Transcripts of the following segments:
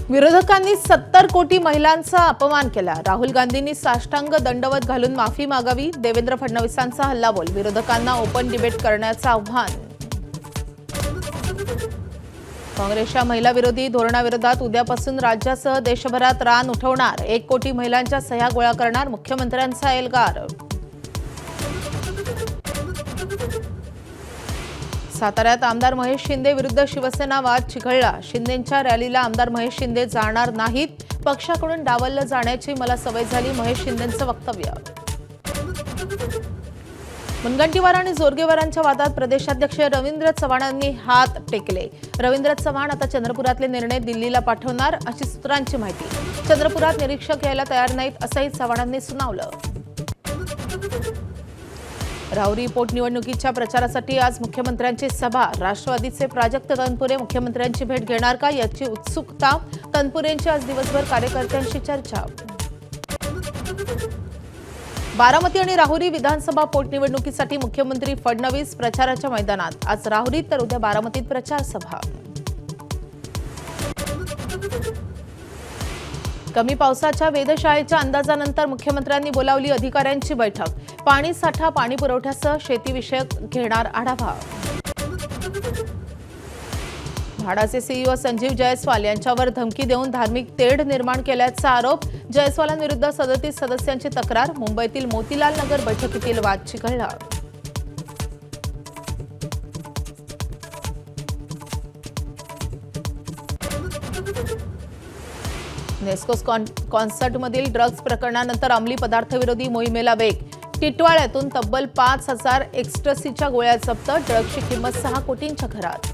विरोधकांनी 70 कोटी महिलांचा अपमान केला। राहुल गांधींनी साष्टांग दंडवत घालून माफी मागावी। देवेंद्र फडणवीसांचा हल्लाबोल। विरोधकांना ओपन डिबेट करण्याचं आव्हान। काँग्रेसच्या महिला विरोधी धोरणाविरोधात उद्यापासून राज्यासह देशभरात रान उठवणार। 1 कोटी महिलांच्या सह्या गोळा करणार मुख्यमंत्र्यांचा एल्गार। साताऱ्यात आमदार महेश शिंदे विरुद्ध शिवसेना वाद चिघळला। शिंदेंच्या रॅलीला आमदार महेश शिंदे जाणार नाहीत। पक्षाकडून डावललं जाण्याची मला सवय झाली, महेश शिंदेंचं वक्तव्य। मुनगंटीवार आणि जोरगेवारांच्या वादात प्रदेशाध्यक्ष रवींद्र चव्हाणांनी हात टेकले। रवींद्र चव्हाण आता चंद्रपुरातले निर्णय दिल्लीला पाठवणार अशी सूत्रांची माहिती। चंद्रपुरात निरीक्षक यायला तयार नाहीत असंही चव्हाणांनी सुनावलं। राहुरी पोटनिवडणुकीच्या प्रचारासाठी आज मुख्यमंत्र्यांची सभा। राष्ट्रवादीचे प्राजक्त तनपुरे मुख्यमंत्र्यांची भेट घेणार का याची उत्सुकता। तनपुरेंची आज दिवसभर कार्यकर्त्यांशी चर्चा। बारामती आणि राहुरी विधानसभा पोटनिवडणुकीसाठी मुख्यमंत्री फडणवीस प्रचाराच्या मैदानात। आज राहुरीत तर उद्या बारामतीत प्रचार सभा। कमी पावसाच्या वेधशाळेच्या अंदाजानंतर मुख्यमंत्र्यांनी बोलावली अधिकाऱ्यांची बैठक। पाणी साठा, पाणी पुरवठ्यासह शेतीविषयक घेणार आढावा। म्हाडाचे सीईओ संजीव जयस्वाल यांच्यावर धमकी देऊन धार्मिक तेढ निर्माण केल्याचा आरोप। जयस्वालांविरुद्ध 37 सदस्यांची तक्रार। मुंबईतील मोतीलाल नगर बैठकीतील वाद चिघळला। नेस्कोस कॉन्सर्टमधील ड्रग्ज प्रकरणानंतर अंमली पदार्थ विरोधी मोहिमेला वेग। टिटवाळ्यातून तब्बल 5,000 एक्स्ट्रसीच्या गोळ्या जप्त। ड्रग्जची किंमत 6 कोटींच्या घरात।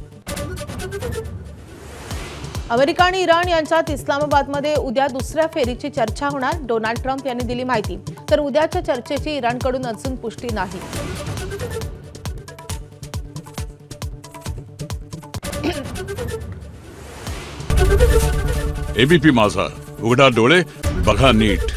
अमेरिका आणि इराण यांच्यात इस्लामाबादमध्ये उद्या दुसऱ्या फेरीची चर्चा होणार। डोनाल्ड ट्रम्प यांनी दिली माहिती। तर उद्याच्या चर्चेची इराणकडून अजून पुष्टी नाही। एबीपी माझा, उघडा डोळे बघा नीट।